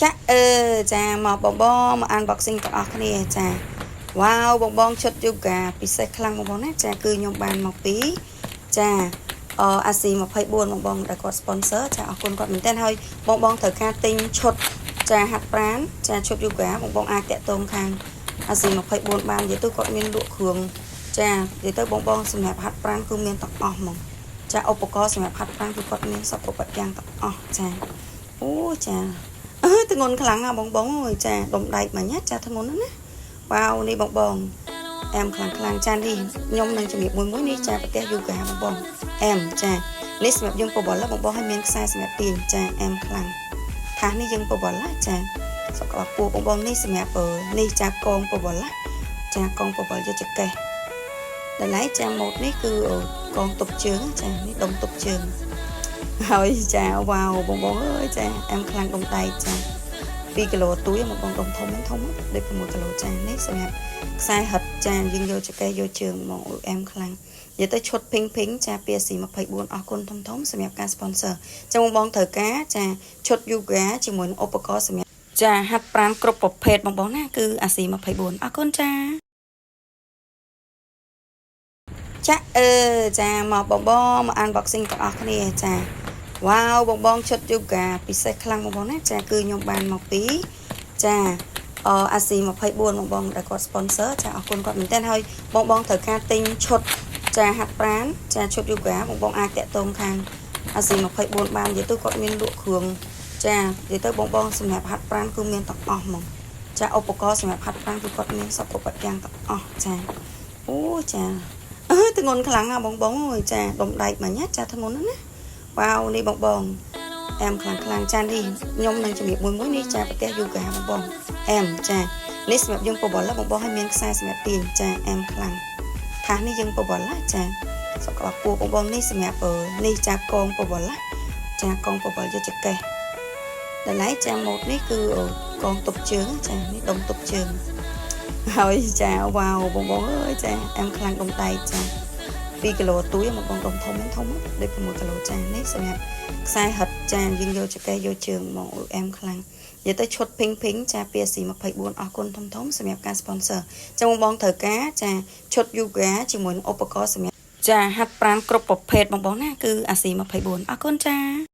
ចាចាមកបងមក unboxing ទាំងអស់គ្នាចាវ៉ាវបងឈុតយូហ្គាពិសេសខ្លាំងបងណាចាគឺខ្ញុំបានមកពីចាអាស៊ី24បងដែលគាត់ sponsor ចាអរគុណគាត់មែនទែនហើយបងត្រូវការទិញឈុតចាហាត់ប្រាណចាឈុតយូហ្គាបងអាចតាក់ទងខាងអាស៊ី24បាននិយាយទៅគាត់មានលក់គ្រឿងចានិយាយទៅបងសម្រាប់ហាត់ប្រាណគឺមានទាំងអស់ហ្មងចាឧបករណ៍សម្រាប់ហាត់ប្រាណគឺគាត់មានសពគ្រប់យ៉ាងទាំងអស់ចាអូចាធ្ងន់ខ្លាំងណាបងអើយចាដុំដែកមកញ៉ាចាធ្ងន់ណាវ៉ាវនេះបងអែមខ្លាំងចានេះខ្ញុំនឹងជំរាបមួយនេះចាប្រទេសយូហ្គាបងអែមចានេះសម្រាប់យើងបបលបងឲ្យមានខ្សែសម្រាប់ទាញចាអែមខ្លាំងថាសនេះយើងបបលចាសុខពោះបងនេះសម្រាប់នេះចាកងបបលចាកងបបលយកចកេះតម្លៃចាម៉ូតនេះគឺកងតុបជើងចានេះដុំតុបជើងហើយចាវ៉ាវបងអើយចាអែមខ្លាំងដុំដែកចា2គីឡូទួយមកបងដុំធំដូច6គីឡូចានេះសម្រាប់ខ្សែហិតចាយើងយកចកេះយកជើងមកអែមខ្លាំងនិយាយទៅឈុតភីងចាពីស៊ី24អរគុណធំសម្រាប់ការ sponsor ចាបងត្រូវការចាឈុតយូហ្គាជាមួយឧបករណ៍សម្រាប់ចាហាត់ប្រាណគ្រប់ប្រភេទបងណាគឺអាស៊ី24អរគុណចាចាចាមកបងមក unboxing ទាំងអស់គ្នាចាវ៉ាវបងឈុតយូហ្គាពិសេសខ្លាំងបងណាចាគឺខ្ញុំបានមកពីចាអាស៊ី24បងដែលគាត់ sponsor ចាអរគុណគាត់មែនទែនហើយបងត្រូវការទិញឈុតចាហាត់ប្រាណចាឈុតយូហ្គាបងអាចតាក់ទងខាងអាស៊ី24បាននិយាយទៅគាត់មានលក់គ្រឿងចានិយាយទៅបងសម្រាប់ហាត់ប្រាណគឺមានទាំងអស់ហ្មងចាឧបករណ៍សម្រាប់ហាត់ប្រាណគឺគាត់មានសពគ្រប់យ៉ាងទាំងអស់ចាអូចាធ្ងន់ខ្លាំងណាបងអើយចាដុំដែកមកញ៉ាចាធ្ងន់ណាវ៉ាវនេះបងអែមខ្លាំងចានេះខ្ញុំនឹងជំរាបមួយនេះចាប្រទេសយូហ្គាបងអែមចានេះសម្រាប់យើងបបលបងឲ្យមានខ្សែសម្រាប់ទាញចាអែមខ្លាំងថាសនេះយើងបបលចាសុខពោះបងនេះសម្រាប់នេះចាកងបបលចាកងបបលយកចកេះតម្លៃចាម៉ូតនេះគឺកងតុបជើងចានេះដុំតុបជើងហើយចាវ៉ាវបងអើយចាអែមខ្លាំងដុំដែកចា2គីឡូទួយមកបងដុំធំដូច6គីឡូចានេះសម្រាប់ខ្សែហិតចាយើងយកចកេះយកជើងមកអែមខ្លាំងនិយាយទៅឈុតភីងចាពីអាស៊ី24អរគុណធំសម្រាប់ការ sponsor ចាបងត្រូវការចាឈុតយូហ្គាជាមួយឧបករណ៍សម្រាប់ចាហាត់ប្រាណគ្រប់ប្រភេទបងណាគឺអាស៊ី24អរគុណចា